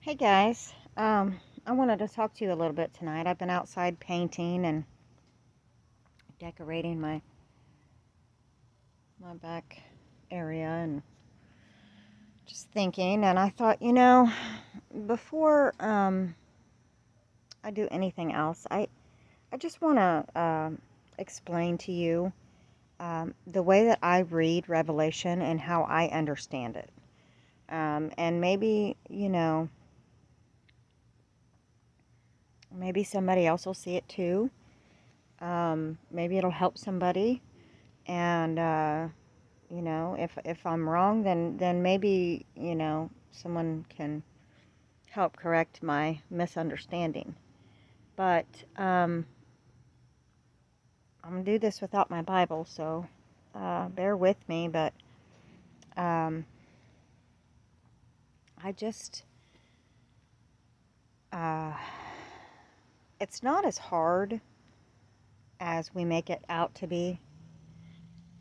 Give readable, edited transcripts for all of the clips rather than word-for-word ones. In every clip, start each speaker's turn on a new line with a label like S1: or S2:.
S1: Hey guys, I wanted to talk to you a little bit tonight. I've been outside painting and decorating my back area and just thinking. And I thought, before I do anything else, I just want to explain to you the way that I read Revelation and how I understand it. And maybe somebody else will see it too. Maybe it'll help somebody. And if I'm wrong, then maybe someone can help correct my misunderstanding. But I'm gonna do this without my Bible, so bear with me. But um, I just uh, it's not as hard as we make it out to be.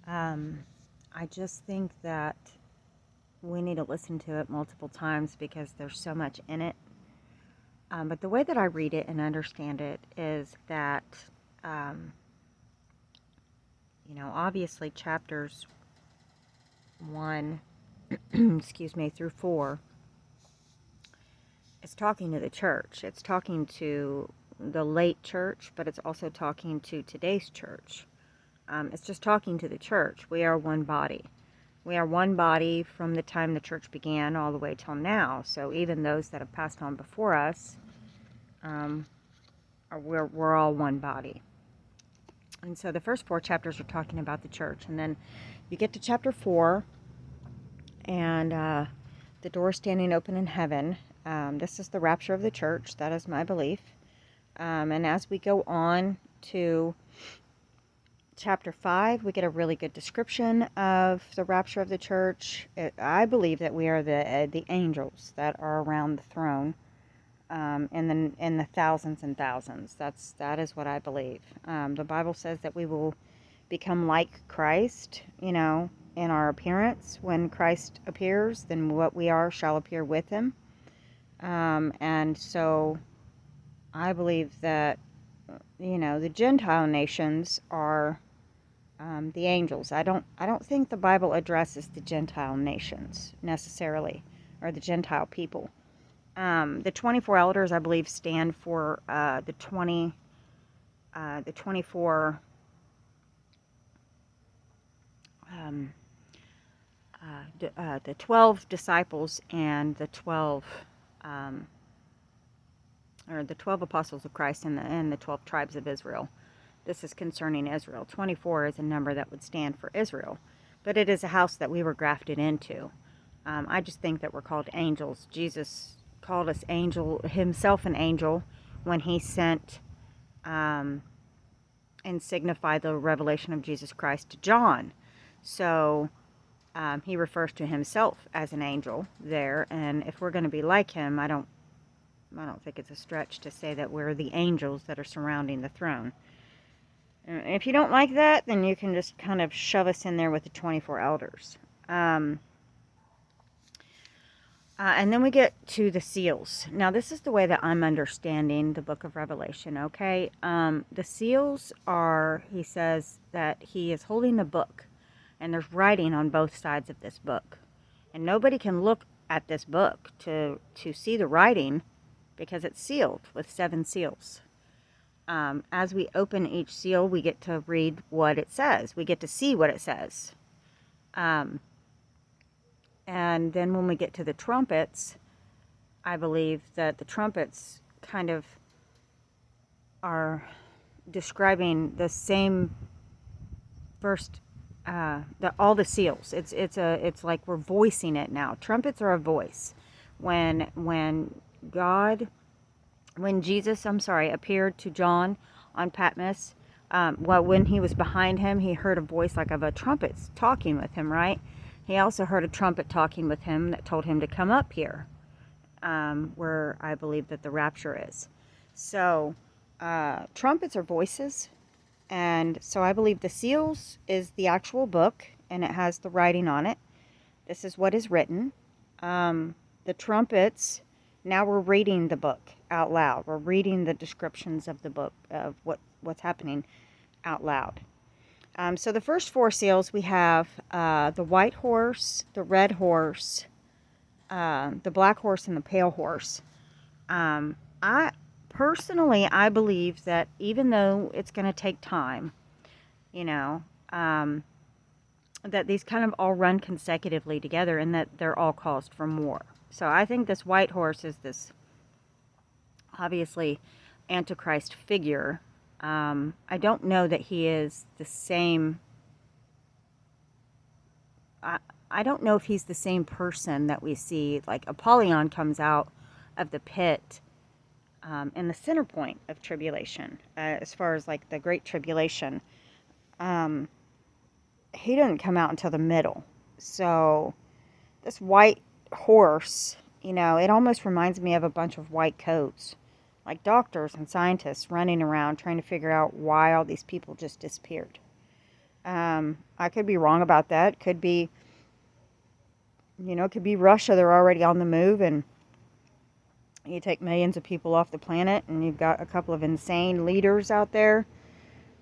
S1: Um, I just think that we need to listen to it multiple times because there's so much in it. But the way that I read it and understand it is that, um, obviously chapters 1, excuse me, through 4, it's talking to the church. It's talking to the late church, but it's also talking to today's church. It's just talking to the church. We are one body. We are one body from the time the church began all the way till now. So even those that have passed on before us, we're all one body. And so the first 4 chapters are talking about the church. And then you get to chapter 4, and the door standing open in heaven. This is the rapture of the church. That is my belief. And as we go on to chapter 5, we get a really good description of the rapture of the church. I believe that we are the angels that are around the throne. In the thousands and thousands. That is what I believe. The Bible says that we will become like Christ, in our appearance. When Christ appears, then what we are shall appear with him. And so I believe that, the Gentile nations are the angels. I don't think the Bible addresses the Gentile nations necessarily, or the Gentile people. The 24 elders, I believe, stand for the 24 the 12 disciples and the 12 or the 12 apostles of Christ and the 12 tribes of Israel. This is concerning Israel. 24 is a number that would stand for Israel, but it is a house that we were grafted into. I just think that we're called angels. Jesus called us himself an angel, when he sent and signified the revelation of Jesus Christ to John. So he refers to himself as an angel there, and if we're going to be like him, I don't think it's a stretch to say that we're the angels that are surrounding the throne. If you don't like that, then you can just kind of shove us in there with the 24 elders. And then we get to the seals. Now, this is the way that I'm understanding the book of Revelation, okay? The seals are, he says that he is holding the book, and there's writing on both sides of this book. And nobody can look at this book to see the writing, because it's sealed with 7 seals. As we open each seal, we get to read what it says. We get to see what it says. And then when we get to the trumpets, I believe that the trumpets kind of are describing the same first, all the seals. It's like we're voicing it now. Trumpets are a voice. When Jesus, appeared to John on Patmos, when he was behind him, he heard a voice like of a trumpet talking with him, right? He also heard a trumpet talking with him that told him to come up here, where I believe that the rapture is. So, trumpets are voices, and so I believe the seals is the actual book, and it has the writing on it. This is what is written. The trumpets Now we're reading the book out loud. We're reading the descriptions of the book, of what's happening out loud. So the first 4 seals, we have the white horse, the red horse, the black horse, and the pale horse. I believe that even though it's going to take time, that these kind of all run consecutively together, and that they're all caused from war. So I think this white horse is this obviously Antichrist figure. I don't know that he is the same. I don't know if he's the same person that we see. Like Apollyon comes out of the pit in the center point of tribulation, as far as like the Great Tribulation. He didn't come out until the middle. So this white horse, it almost reminds me of a bunch of white coats, like doctors and scientists running around trying to figure out why all these people just disappeared. I could be wrong about that. Could be, it could be Russia. They're already on the move, and you take millions of people off the planet, and you've got a couple of insane leaders out there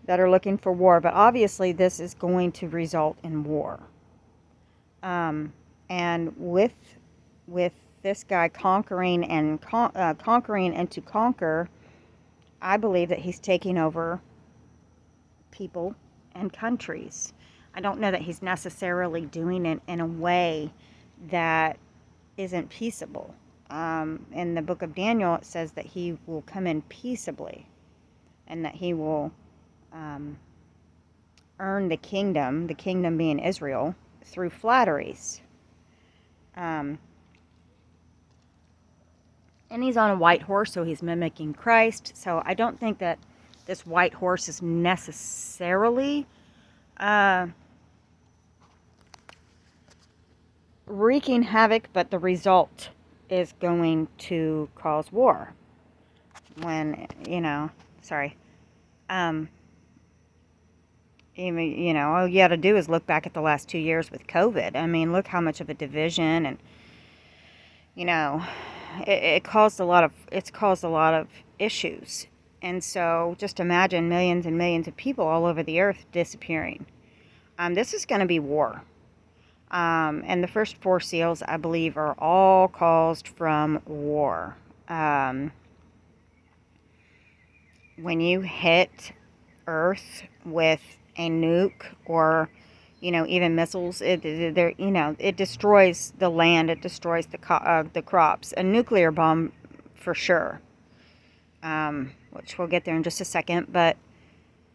S1: that are looking for war. But obviously this is going to result in war. And with this guy conquering and to conquer, I believe that he's taking over people and countries. I don't know that he's necessarily doing it in a way that isn't peaceable. In the book of Daniel, it says that he will come in peaceably, and that he will earn the kingdom being Israel, through flatteries. And he's on a white horse, so he's mimicking Christ. So I don't think that this white horse is necessarily wreaking havoc, but the result is going to cause war. When, even, all you got to do is look back at the last 2 years with COVID. I mean, look how much of a division, and it's caused a lot of issues. And so just imagine millions and millions of people all over the earth disappearing. This is going to be war. And the first 4 seals, I believe, are all caused from war. When you hit Earth with a nuke, or even missiles, it destroys the land, it destroys the crops. A nuclear bomb for sure, which we'll get there in just a second. But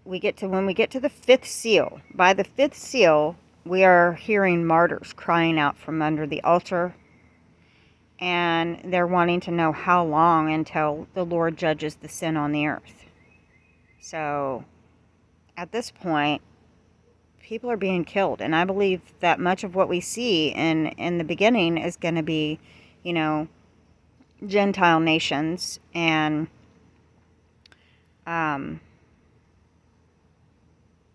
S1: when we get to the 5th seal, by the 5th seal, we are hearing martyrs crying out from under the altar, and they're wanting to know how long until the Lord judges the sin on the earth. So at this point, people are being killed, and I believe that much of what we see in the beginning is going to be, Gentile nations and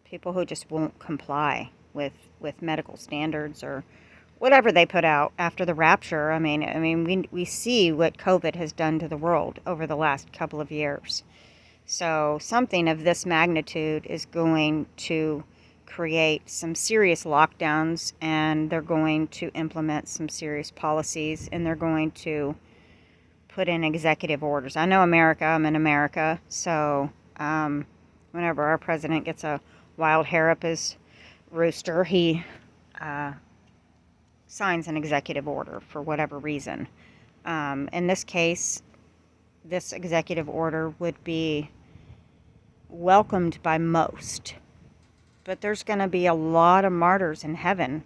S1: people who just won't comply with medical standards or whatever they put out after the rapture. I mean, we see what COVID has done to the world over the last couple of years. So something of this magnitude is going to create some serious lockdowns, and they're going to implement some serious policies, and they're going to put in executive orders. I know America, I'm in America, so whenever our president gets a wild hair up his rooster, he signs an executive order for whatever reason. In this case, this executive order would be welcomed by most. But there's going to be a lot of martyrs in heaven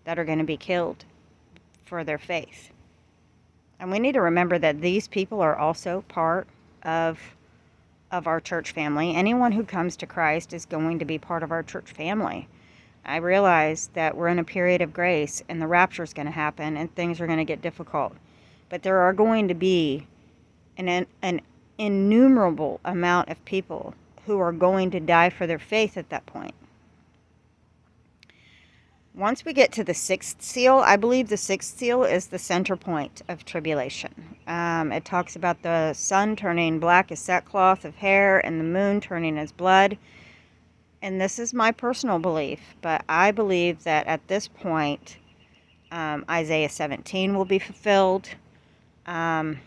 S1: that are going to be killed for their faith. And we need to remember that these people are also part of our church family. Anyone who comes to Christ is going to be part of our church family. I realize that we're in a period of grace, and the rapture is going to happen, and things are going to get difficult. But there are going to be an innumerable amount of people who are going to die for their faith at that point. Once we get to the 6th seal, I believe the 6th seal is the center point of tribulation. It talks about the sun turning black as sackcloth of hair and the moon turning as blood. And this is my personal belief, but I believe that at this point, Isaiah 17 will be fulfilled. I'm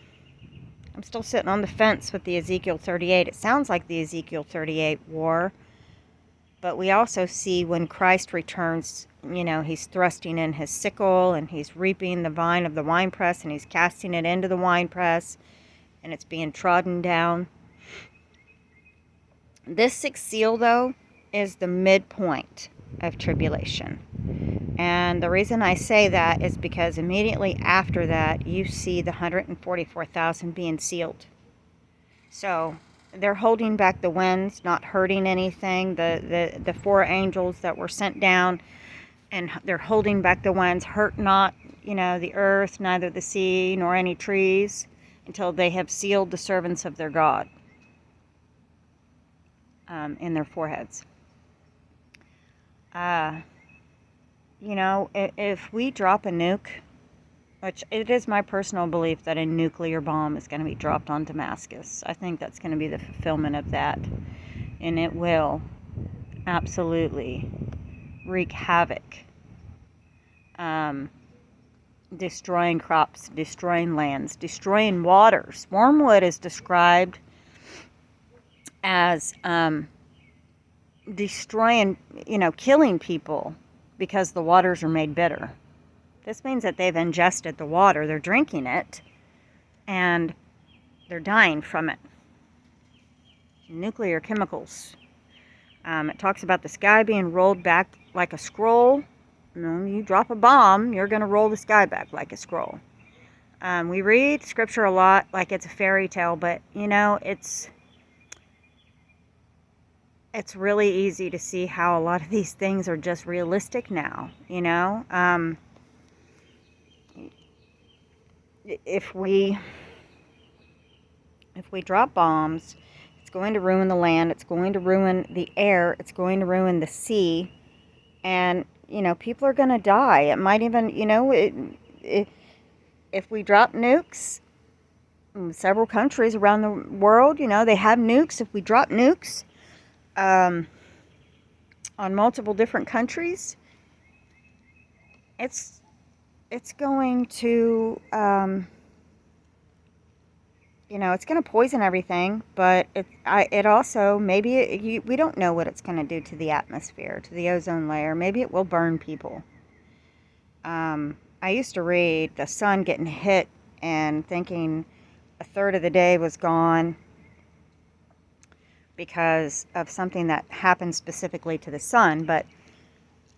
S1: still sitting on the fence with the Ezekiel 38. It sounds like the Ezekiel 38 war, but we also see when Christ returns, he's thrusting in his sickle and he's reaping the vine of the winepress and he's casting it into the winepress and it's being trodden down. This sixth seal, though, is the midpoint of tribulation. And the reason I say that is because immediately after that, you see the 144,000 being sealed. So they're holding back the winds, not hurting anything. The four angels that were sent down, and they're holding back the winds, hurt not, the earth, neither the sea, nor any trees, until they have sealed the servants of their God in their foreheads. If we drop a nuke, which it is my personal belief that a nuclear bomb is going to be dropped on Damascus. I think that's going to be the fulfillment of that. And it will absolutely wreak havoc. Destroying crops, destroying lands, destroying waters. Wormwood is described as destroying, killing people because the waters are made bitter. This means that they've ingested the water, they're drinking it, and they're dying from it. Nuclear chemicals. It talks about the sky being rolled back like a scroll. You drop a bomb, you're going to roll the sky back like a scroll. We read scripture a lot like it's a fairy tale, but, it's really easy to see how a lot of these things are just realistic now, If we drop bombs, it's going to ruin the land, it's going to ruin the air, it's going to ruin the sea, and, people are going to die. It might even, if we drop nukes, several countries around the world, they have nukes. If we drop nukes on multiple different countries, it's going to, it's going to poison everything, but it also, we don't know what it's going to do to the atmosphere, to the ozone layer. Maybe it will burn people. I used to read the sun getting hit and thinking a third of the day was gone because of something that happened specifically to the sun. But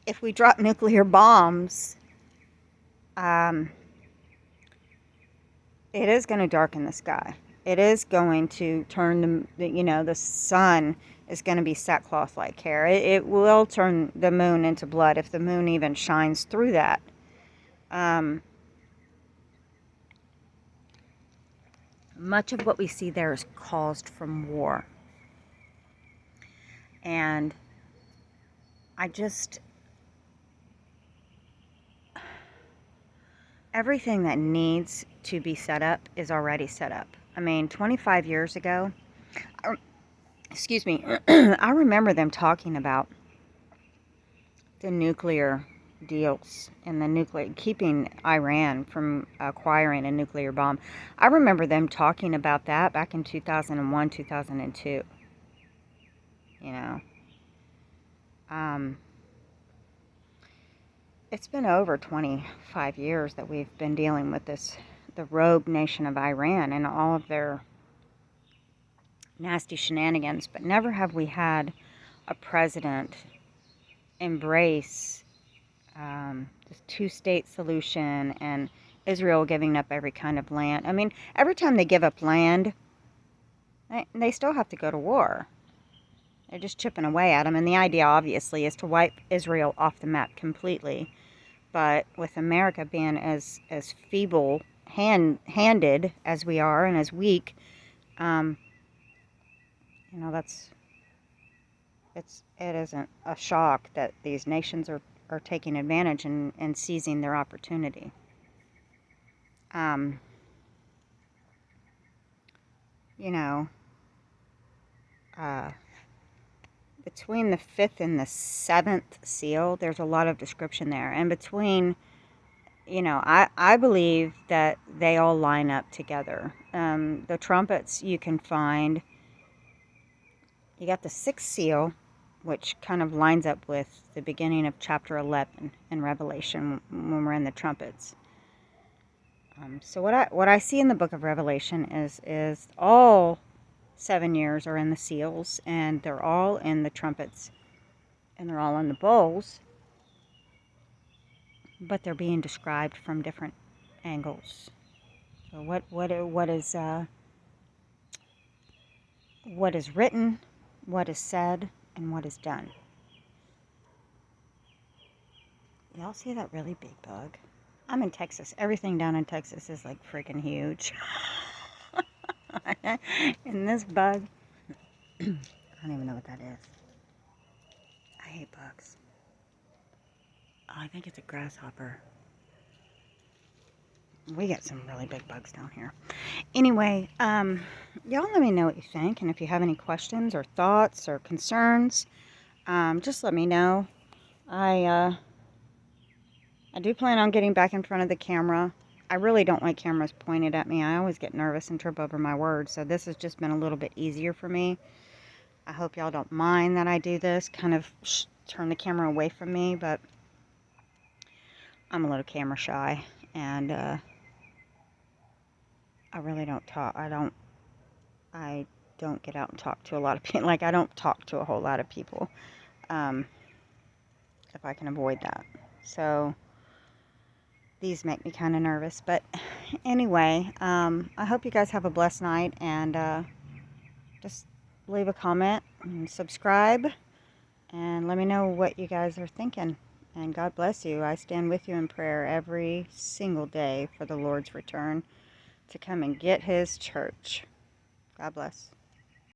S1: if we drop nuclear bombs, it is going to darken the sky. It is going to turn the sun is going to be sackcloth like hair. It will turn the moon into blood if the moon even shines through that. Much of what we see there is caused from war. And everything that needs to be set up is already set up. 25 years ago, I remember them talking about the nuclear deals and keeping Iran from acquiring a nuclear bomb. I remember them talking about that back in 2001, 2002. It's been over 25 years that we've been dealing with the rogue nation of Iran and all of their nasty shenanigans, but never have we had a president embrace this two-state solution and Israel giving up every kind of land. Every time they give up land, they still have to go to war. They're just chipping away at them, and the idea, obviously, is to wipe Israel off the map completely. But with America being as feeble-handed as we are and as weak, it isn't a shock that these nations are taking advantage and seizing their opportunity. you know, uh, between the fifth and the seventh seal, there's a lot of description there. And between, I believe that they all line up together. The trumpets you can find, you got the sixth seal, which kind of lines up with the beginning of chapter 11 in Revelation when we're in the trumpets. So what I see in the book of Revelation is all 7 years are in the seals, and they're all in the trumpets, and they're all in the bowls, but they're being described from different angles. So what is written, what is said, and what is done. Y'all see that really big bug? I'm in Texas. Everything down in Texas is like freaking huge. And this bug, I don't even know what that is. I hate bugs. Oh, I think it's a grasshopper. We get some really big bugs down here. Anyway, y'all let me know what you think, and if you have any questions or thoughts or concerns, just let me know. I do plan on getting back in front of the camera. I really don't like cameras pointed at me. I always get nervous and trip over my words, so this has just been a little bit easier for me. I hope y'all don't mind that I do this, kind of turn the camera away from me, but I'm a little camera shy, and I really don't talk. I don't get out and talk to a lot of people. Like, I don't talk to a whole lot of people, if I can avoid that. So these make me kind of nervous. But anyway, I hope you guys have a blessed night, and just leave a comment and subscribe, and let me know what you guys are thinking. And God bless you. I stand with you in prayer every single day for the Lord's return to come and get his church. God bless.